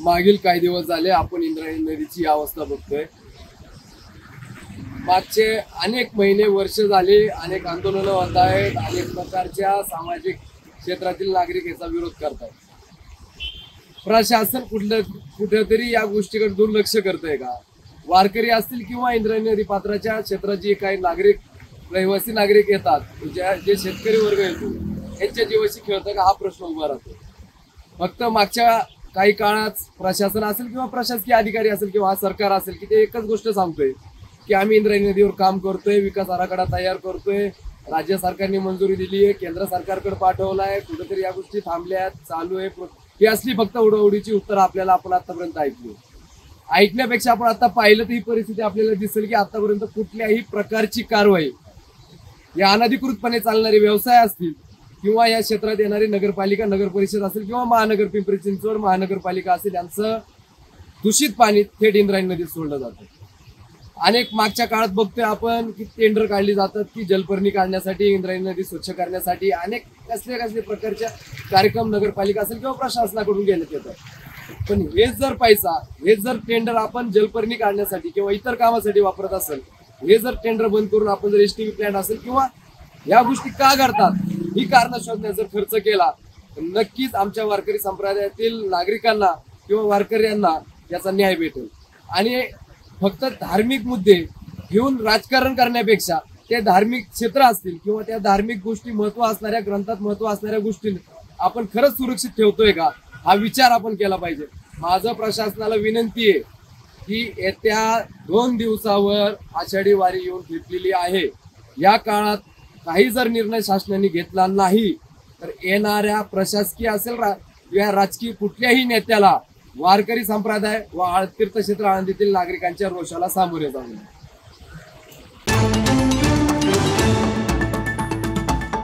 मागील काही दिवस झाले आपण इंद्रायणी नदीची अवस्था बघतोय। मागचे अनेक महिने वर्ष झाले अनेक आंदोलनं होत आहेत, अनेक प्रकारच्या सामाजिक क्षेत्रातील नागरिक याचा विरोध करतात। प्रशासन कुठेतरी या गोष्टीकडे दुर्लक्ष करतंय का? वारकरी असतील किंवा इंद्रायणी नदी पात्राच्या क्षेत्राचे काही नागरिक रहिवासी नागरिक येतात, जे शेतकरी वर्ग येतो यांच्या जीवाशी खेळतं का हा प्रश्न उभा राहतो। फक्त मागच्या काही काळात प्रशासन असेल किंवा प्रशासकीय अधिकारी असेल किंवा सरकार असेल की ते एकच गोष्ट सांगतोय की आम्ही इंद्रायणी नदीवर काम करतोय, विकास आराखडा तयार करतोय, राज्य सरकारने मंजुरी दिली आहे, केंद्र सरकारकडे पाठवलाय, कुठेतरी या गोष्टी थांबल्यात, चालू आहे। ही असली फक्त उडवडीची उत्तर आपल्याला आपण आतापर्यंत ऐकली। ऐकण्यापेक्षा आपण आता पाहिलं तर ही परिस्थिती आपल्याला दिसेल की आतापर्यंत कुठल्याही प्रकारची कारवाई या अनधिकृतपणे चालणारे व्यवसाय असतील किंवा या क्षेत्रात येणारी नगरपालिका नगर परिषद असेल किंवा महानगर पिंपरी चिंचवड महानगरपालिका असेल यांचं दूषित पाणी थेट इंद्रायणी नदीत सोडलं जातं। अनेक मागच्या काळात बघतोय आपण की टेंडर काढली जातात की जलपर्णी काढण्यासाठी, इंद्रायणी नदी स्वच्छ करण्यासाठी अनेक कसले प्रकारच्या कार्यक्रम नगरपालिका असेल किंवा प्रशासनाकडून घेण्यात येतात। पण हेच जर पैसा, हेच जर टेंडर आपण जलपर्णी काढण्यासाठी किंवा इतर कामासाठी वापरत असेल, हे जर टेंडर बंद करून आपण जर एसटीव्ही प्लॅन असेल किंवा या गोष्टी का घडतात ही कारणं शोधण्यात जर खर्च केला तर नक्कीच आमच्या वारकरी संप्रदायातील नागरिकांना किंवा वारकऱ्यांना याचा न्याय भेटेल। आणि फक्त धार्मिक मुद्दे घेऊन राजकारण करण्यापेक्षा ते धार्मिक क्षेत्र असतील किंवा त्या धार्मिक गोष्टी महत्व असणाऱ्या ग्रंथात महत्व असणाऱ्या गोष्टी आपण खरंच सुरक्षित ठेवतोय का हा विचार आपण केला पाहिजे। माझं प्रशासनाला विनंती आहे की येत्या 2 दिवसावर आषाढी वारी येऊन ठेपलेली आहे, या काळात काही जर निर्णय शासनाने घेतला नाही तर येणाऱ्या प्रशासकीय असेल या राजकीय कुठल्याही नेत्याला वारकरी संप्रदाय व तीर्थक्षेत्र आळंदीतील नागरिकांच्या रोषाला सामोरे जाऊ नये।